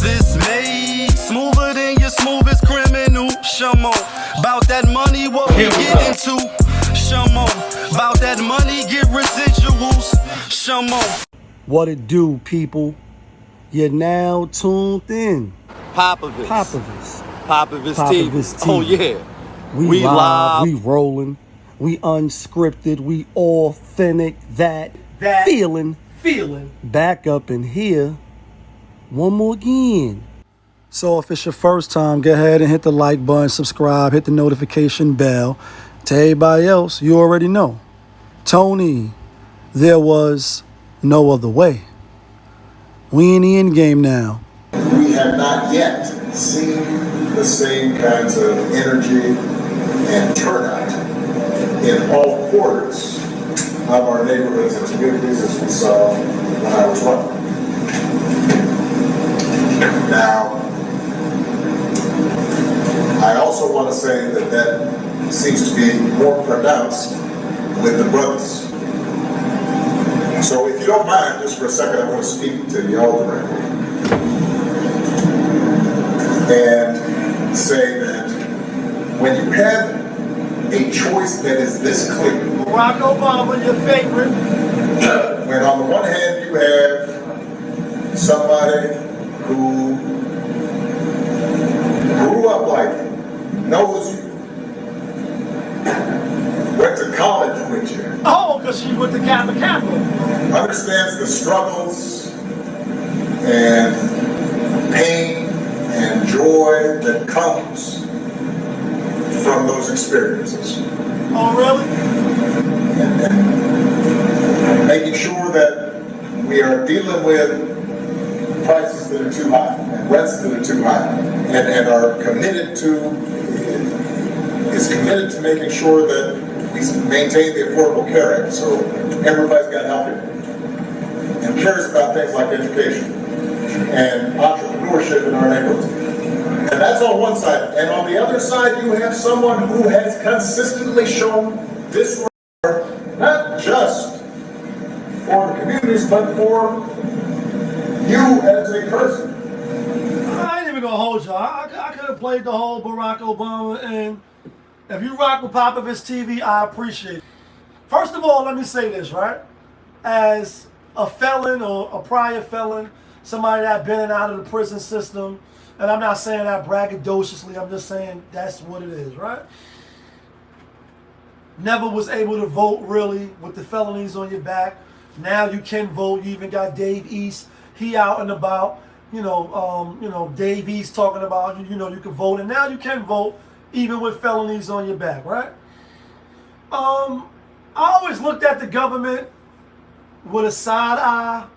this made smoother than your smoothest criminal. Shamo, about that money, what we get into. Shamo, about that money, get residuals. Shamo. What it do, people? You're now tuned in. Popovich TV. TV. Oh yeah. We live, we rolling, we unscripted, we authentic, that feeling back up in here one more again. So if it's your first time, go ahead and hit the like button, subscribe, hit the notification bell. To everybody else, you already know. Tony, there was no other way. We in the end game now. We have not yet seen the same kinds of energy and turnout in all quarters of our neighborhoods and communities as we saw when I was running. Now, I also want to say that seems to be more pronounced with the brothers. So if you don't mind, just for a second, I want to speak to y'all directly and say that when you have a choice that is this clear, Barack Obama, your favorite. when on the one hand you have somebody who grew up like you, knows you, went to college with you. Oh, because she went to Kappa. Understands the struggles and pain and joy that comes from those experiences. Oh, really? And making sure that we are dealing with prices that are too high and rents that are too high and are committed to making sure that we maintain the Affordable Care Act so everybody's got help here and cares about things like education and entrepreneurship in our neighborhoods. And that's on one side. And on the other side, you have someone who has consistently shown this regard, not just for the communities, but for you as a person. I ain't even gonna hold y'all. I could have played the whole Barack Obama, and if you rock with Popovich TV, I appreciate it. First of all, let me say this, right? As a felon or a prior felon, somebody that been in and out of the prison system, and I'm not saying that braggadociously, I'm just saying that's what it is, right? Never was able to vote really with the felonies on your back. Now you can vote. You even got Dave East. He out and about. Dave East talking about you can vote, and now you can vote even with felonies on your back, right? I always looked at the government with a side eye.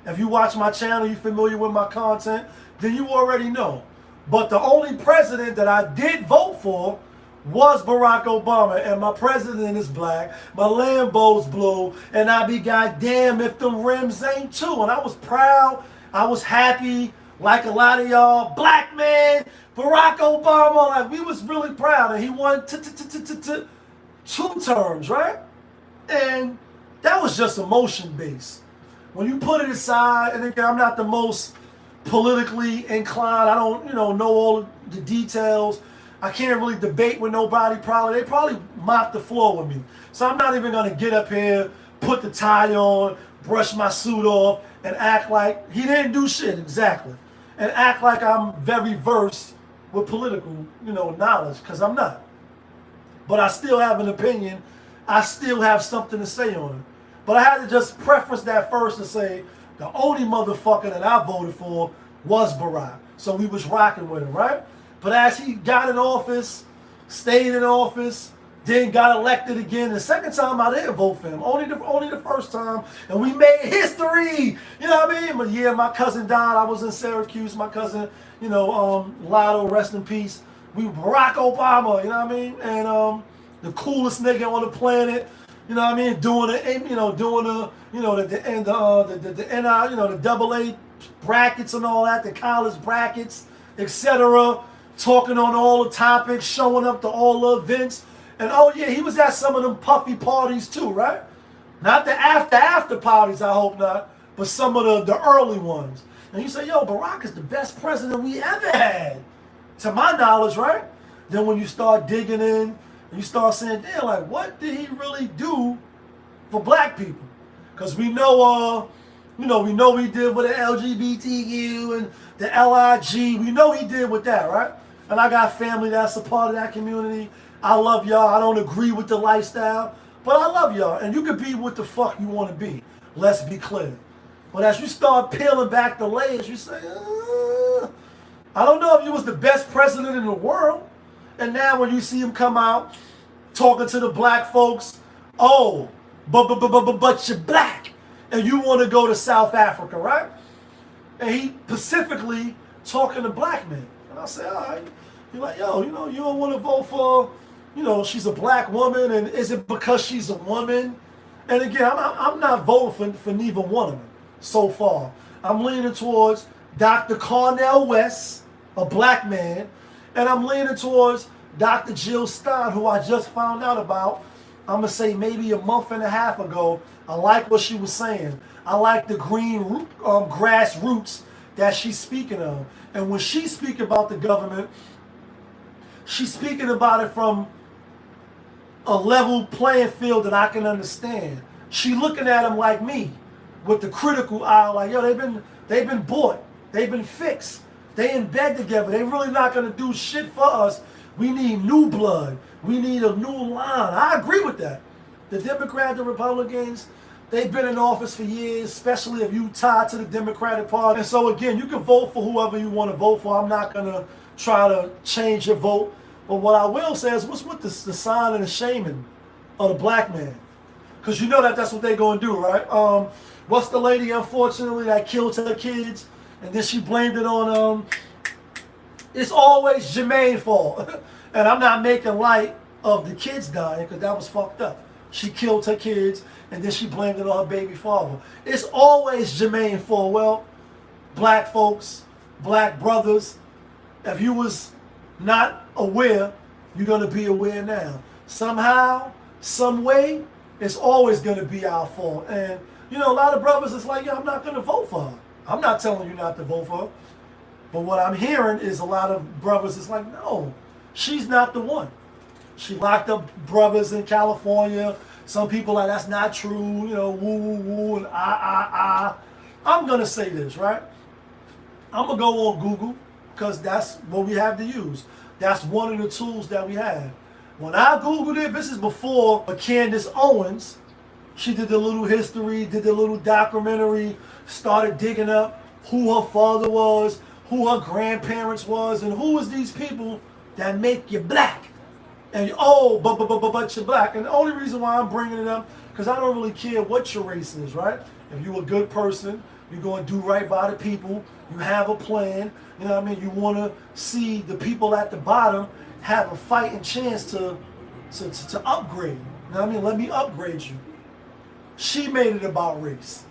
If you watch my channel, you're familiar with my content, then you already know. But the only president that I did vote for was Barack Obama, and my president is black, my Lambo's blue, and I be goddamn if them rims ain't too. And I was proud, I was happy, like a lot of y'all, black man, Barack Obama, like we was really proud, and he won 2 terms, right? And that was just emotion based. When you put it aside, and again, I'm not the most politically inclined, I don't know all the details. I can't really debate with nobody. They probably mop the floor with me. So I'm not even gonna get up here, put the tie on, brush my suit off, and act like he didn't do shit, exactly. And act like I'm very versed with political, knowledge, because I'm not. But I still have an opinion. I still have something to say on it. But I had to just preface that first and say, the only motherfucker that I voted for was Barack. So we was rocking with him, right? But as he got in office, stayed in office, then got elected again. The second time I didn't vote for him. Only the first time. And we made history. You know what I mean? But yeah, my cousin died. I was in Syracuse. My cousin, Lotto, rest in peace. We Barack Obama, you know what I mean? And the coolest nigga on the planet. You know what I mean? Doing the double A brackets and all that, the college brackets, etc. Talking on all the topics, showing up to all the events. And oh yeah, he was at some of them puffy parties too, right? Not the after parties, I hope not, but some of the early ones. and you say, yo, Barack is the best president we ever had, to my knowledge, right? Then when you start digging in, and you start saying, damn, like, what did he really do for black people? Because we know, we know he did with the LGBTQ and the LIG. We know he did with that, right? And I got family that's a part of that community. I love y'all. I don't agree with the lifestyle, but I love y'all. And you can be what the fuck you want to be. Let's be clear. But as you start peeling back the layers, you say, I don't know if you was the best president in the world. And now when you see him come out talking to the black folks, oh, but you're black. And you want to go to South Africa, right? And he specifically talking to black men. And I say, all right. You're like, yo, you don't want to vote for, she's a black woman, and is it because she's a woman? And again, I'm not voting for neither one of them so far. I'm leaning towards Dr. Cornel West, a black man, and I'm leaning towards Dr. Jill Stein, who I just found out about, I'm going to say maybe a month and a half ago. I like what she was saying. I like the green grassroots that she's speaking of. And when she's speaking about the government, she's speaking about it from a level playing field that I can understand. She looking at them like me, with the critical eye, like, yo, they've been bought, they've been fixed, they in bed together, they really not gonna do shit for us. We need new blood, we need a new line. I agree with that. The Democrats and Republicans, they've been in office for years, especially if you tie to the Democratic Party. And so again, you can vote for whoever you want to vote for. I'm not gonna try to change your vote. But what I will say is, what's with the sign and the shaming of the black man? Because you know that's what they're going to do, right? What's the lady, unfortunately, that killed her kids? And then she blamed it on, it's always Jermaine's fault. And I'm not making light of the kids dying, because that was fucked up. She killed her kids, and then she blamed it on her baby father. It's always Jermaine's fault. Well, black folks, black brothers, if you was not aware, you're going to be aware now. Somehow, some way, it's always going to be our fault. And, a lot of brothers, it's like, yo, I'm not going to vote for her. I'm not telling you not to vote for her. But what I'm hearing is a lot of brothers, it's like, no, she's not the one. She locked up brothers in California. Some people like, that's not true, woo, woo, woo, and I'm going to say this, right? I'm going to go on Google, because that's what we have to use. That's one of the tools that we have. When I Googled it, this is before Candace Owens, she did the little history, did the little documentary, started digging up who her father was, who her grandparents was, and who is these people that make you black. And but you're black. And the only reason why I'm bringing it up, because I don't really care what your race is, right? If you're a good person, you're going to do right by the people, you have a plan, you know what I mean? You want to see the people at the bottom have a fighting chance to upgrade. You know what I mean? Let me upgrade you. She made it about race.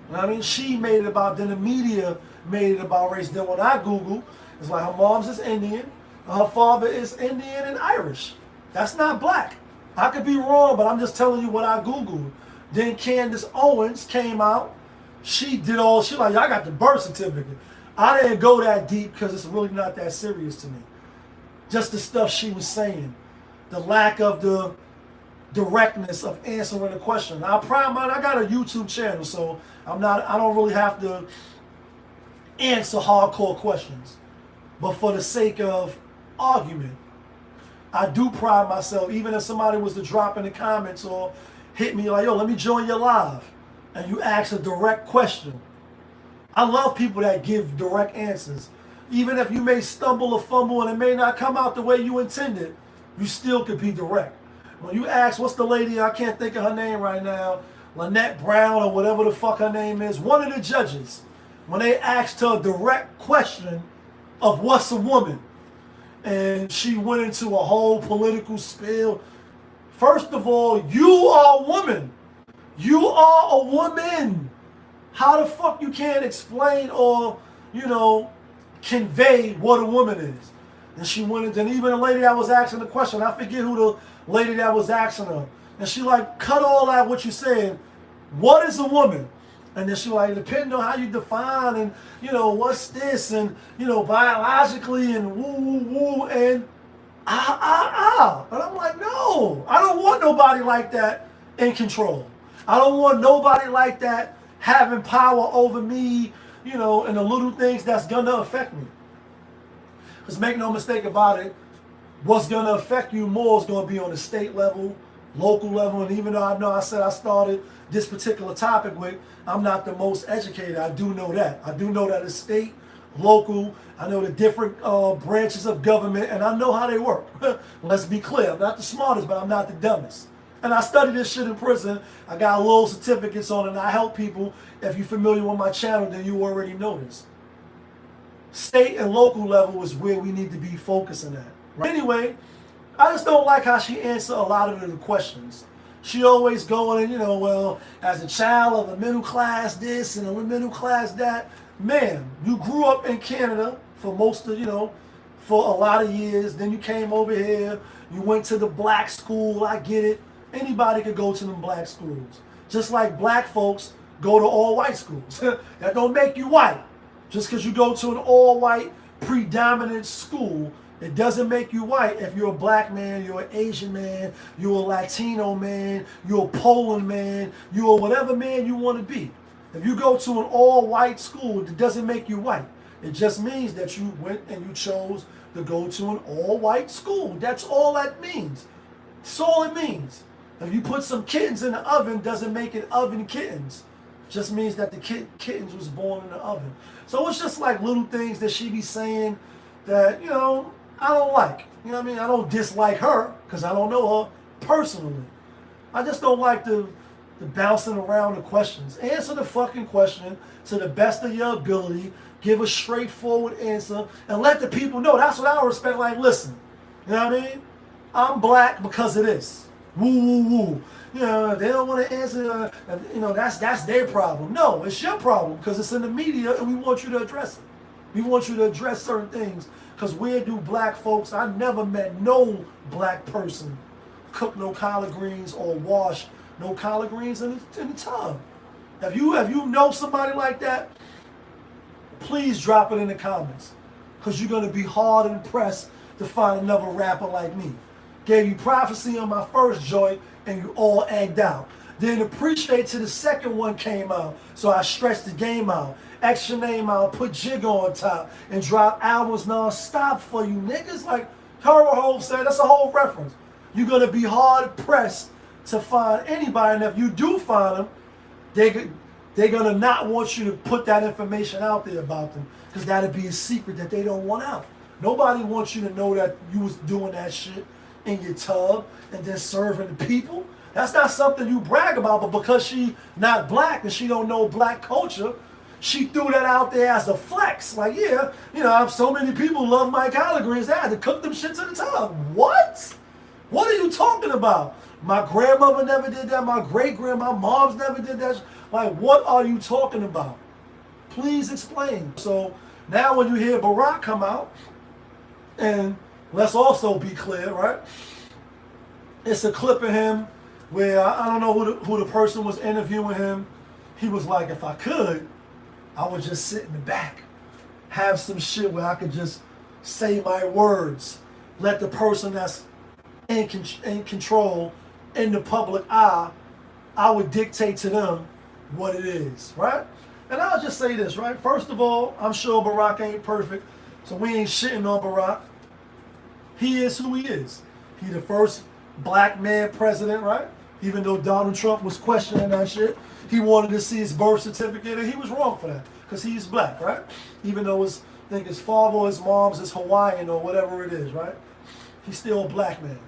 You know what I mean? She made it about, then the media made it about race. Then when I Google, it's like her mom's is Indian, her father is Indian and Irish. That's not black. I could be wrong, but I'm just telling you what I Googled. Then Candace Owens came out. She did all, she like, I got the birth certificate. I didn't go that deep because it's really not that serious to me. Just the stuff she was saying. The lack of the directness of answering the question. Now, I got a YouTube channel, so I don't really have to answer hardcore questions. But for the sake of argument, I do pride myself, even if somebody was to drop in the comments or hit me like, yo, let me join your live, and you ask a direct question. I love people that give direct answers. Even if you may stumble or fumble and it may not come out the way you intended, you still could be direct. When you ask, what's the lady, I can't think of her name right now, Lynette Brown or whatever the fuck her name is, one of the judges, when they asked her a direct question of what's a woman, and she went into a whole political spiel. First of all, you are a woman. You are a woman. How the fuck you can't explain or, convey what a woman is? And she went into, and even the lady that was asking the question, I forget who the lady that was asking her. And she like, cut all out what you saying. What is a woman? And then she like, depending on how you define and, you know, what's this and, you know, biologically and woo, woo, woo, and And I'm like, no, I don't want nobody like that in control. I don't want nobody like that having power over me, you know, and the little things that's going to affect me. Because make no mistake about it, what's going to affect you more is going to be on the state level, local level, and even though I know I said I started this particular topic with, I'm not the most educated. I do know that. I do know that it's state, local, I know the different branches of government, and I know how they work. Let's be clear. I'm not the smartest, but I'm not the dumbest. And I studied this shit in prison. I got little certificates on it, and I help people. If you're familiar with my channel, then you already know this. State and local level is where we need to be focusing at. Right? Anyway, I just don't like how she answered a lot of the questions. She always going and, you know, well, as a child of a middle class this and a middle class that. Man, you grew up in Canada for most of, you know, for a lot of years. Then you came over here. You went to the black school. I get it. Anybody could go to them black schools. Just like black folks go to all white schools. That don't make you white. Just because you go to an all white predominant school, it doesn't make you white. If you're a black man, you're an Asian man, you're a Latino man, you're a Poland man, you're whatever man you want to be. If you go to an all-white school, it doesn't make you white. It just means that you went and you chose to go to an all-white school. That's all that means. That's all it means. If you put some kittens in the oven, doesn't make it oven kittens. Just means that the kittens was born in the oven. So it's just like little things that she be saying that, you know, I don't like. You know what I mean? I don't dislike her because I don't know her personally. I just don't like the bouncing around the questions. Answer the fucking question to the best of your ability. Give a straightforward answer and let the people know. That's what I respect. Like, listen, you know what I mean? I'm black because of this. Woo, woo, woo. You know, they don't want to answer, you know, that's their problem. No, it's your problem because it's in the media and we want you to address it. We want you to address certain things because where do black folks, I never met no black person cook no collard greens or wash no collard greens in the tub. If you know somebody like that, please drop it in the comments. Because you're going to be hard and pressed to find another rapper like me. Gave you prophecy on my first joint and you all egged out. Then appreciate till the second one came out. So I stretched the game out. Extra name out, put Jigga on top, and drop albums non-stop for you niggas. Like Hurl said, that's a whole reference. You're going to be hard pressed to find anybody, and if you do find them, they're going to not want you to put that information out there about them because that'll be a secret that they don't want out. Nobody wants you to know that you was doing that shit in your tub and then serving the people. That's not something you brag about, but because she not black and she don't know black culture, she threw that out there as a flex. Like, yeah, you know, so many people love my collard greens, they had to cook them shit to the tub. What? What are you talking about? My grandmother never did that. My great-grandma, my moms never did that. Like, what are you talking about? Please explain. So now when you hear Barack come out, and let's also be clear, right? It's a clip of him where I don't know who the person was interviewing him. He was like, if I could, I would just sit in the back, have some shit where I could just say my words, let the person that's in control in the public eye, I would dictate to them what it is, right? And I'll just say this, right? First of all, I'm sure Barack ain't perfect, so we ain't shitting on Barack. He is who he is. He the first black man president, right? Even though Donald Trump was questioning that shit, he wanted to see his birth certificate, and he was wrong for that, because he's black, right? Even though I think his father or his mom's is Hawaiian or whatever it is, right? He's still a black man.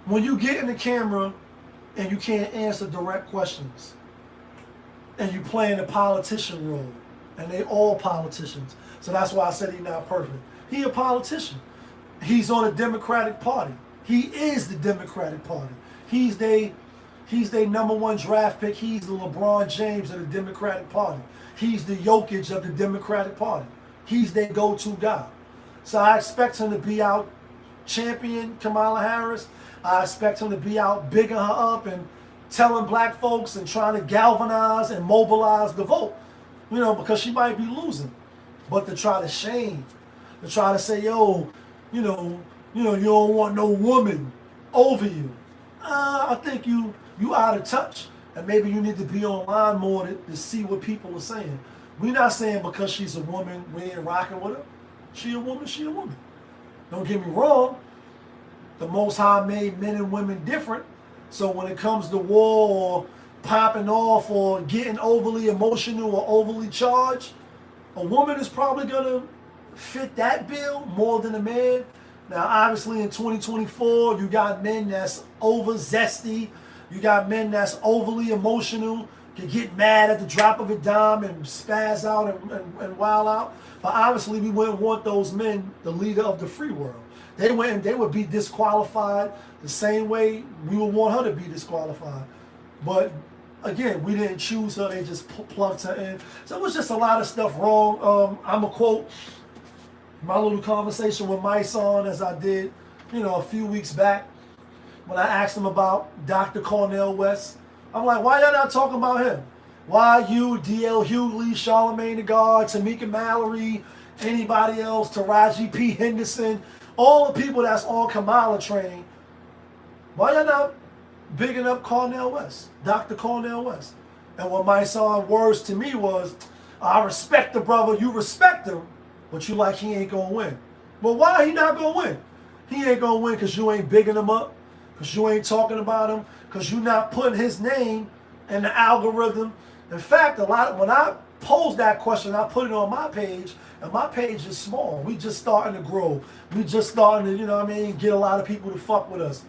When you get in the camera and you can't answer direct questions and you playing a politician role, and they all politicians, so that's why I said he's not perfect. He a politician. He's on the Democratic Party. He is the Democratic Party. He's their #1 draft pick. He's the LeBron James of the Democratic Party. He's the Jokic of the Democratic Party. He's their go-to guy. So I expect him to be out champion Kamala Harris. I expect him to be out bigging her up and telling black folks and trying to galvanize and mobilize the vote, you know, because she might be losing. But to try to shame, to try to say, yo, you know, you don't want no woman over you. I think you out of touch, and maybe you need to be online more to see what people are saying. We're not saying because she's a woman we ain't rocking with her. She a woman, she a woman. Don't get me wrong. The Most High made men and women different. So when it comes to war or popping off or getting overly emotional or overly charged, a woman is probably gonna fit that bill more than a man. Now, obviously, in 2024, you got men that's over zesty. You got men that's overly emotional, can get mad at the drop of a dime and spaz out and wild out. But obviously, we wouldn't want those men, the leader of the free world. They would be disqualified the same way we would want her to be disqualified. But again, we didn't choose her. They just plugged her in. So it was just a lot of stuff wrong. I'm going to quote my little conversation with my son as I did, you know, a few weeks back when I asked him about Dr. Cornel West. I'm like, why y'all not talking about him? Why you, D.L. Hughley, Charlamagne the God, Tamika Mallory, anybody else, Taraji P. Henderson, all the people that's on KamaLa train, why y'all not bigging up Cornel West, Dr. Cornel West? And what my son's words to me was, I respect the brother, you respect him, but you like he ain't gonna win. Well, why he not gonna win? He ain't gonna win because you ain't bigging him up, because you ain't talking about him, because you not putting his name in the algorithm. In fact, when I posed that question, I put it on my page, and my page is small. We just starting to grow. We just starting to, you know what I mean, get a lot of people to fuck with us.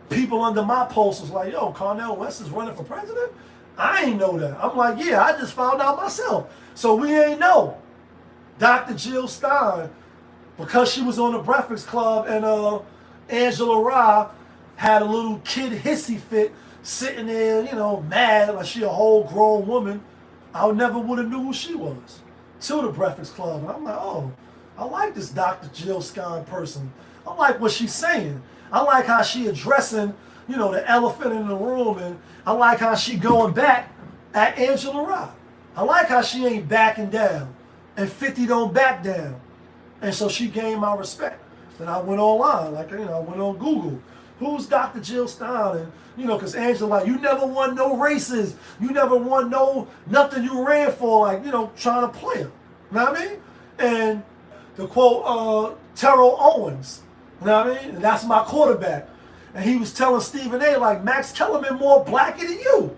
People under my post was like, yo, Cornel West is running for president? I ain't know that. I'm like, yeah, I just found out myself. So we ain't know. Dr. Jill Stein, because she was on the Breakfast Club and Angela Rye had a little kid hissy fit sitting there, you know, mad like she a whole grown woman, I never would have knew who she was till the Breakfast Club. And I'm like, oh, I like this Dr. Jill Stein person. I like what she's saying. I like how she addressing, you know, the elephant in the room, and I like how she going back at Angela Rye. I like how she ain't backing down, and 50 don't back down. And so she gained my respect. Then I went online, like, you know, I went on Google. Who's Dr. Jill Stein? And, you know, because Angela, like, you never won no races. You never won nothing you ran for, like, you know, trying to play her. You know what I mean? And to quote Terrell Owens, you know what I mean? And that's my quarterback. And he was telling Stephen A, like, Max Kellerman more blacker than you.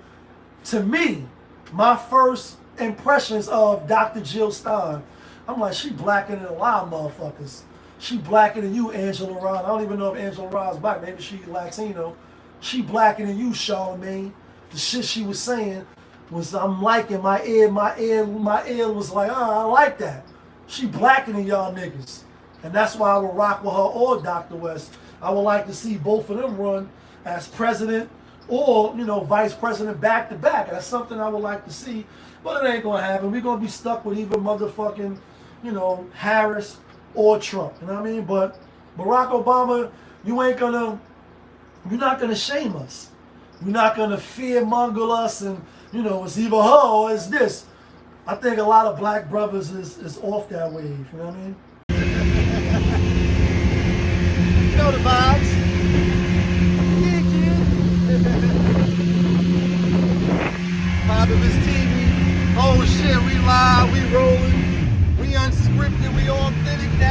To me, my first impressions of Dr. Jill Stein, I'm like, she blacker than a lot of motherfuckers. She blacker than you, Angela Rye. I don't even know if Angela Rye's black. Maybe she's Latino. She blacker than you, Charlamagne. The shit she was saying was, I'm liking my ear was like, I like that. She blacker than y'all niggas. And that's why I would rock with her or Dr. West. I would like to see both of them run as president or, you know, vice president back to back. That's something I would like to see. But it ain't going to happen. We're going to be stuck with either motherfucking, you know, Harris or Trump. You know what I mean? But Barack Obama, you're not going to shame us. You're not going to fear-monger us and, you know, it's either her or it's this. I think a lot of black brothers is off that wave. You know what I mean? You know the vibes. Positive TV. Oh shit, we live, we rolling, we unscripted, we authentic now.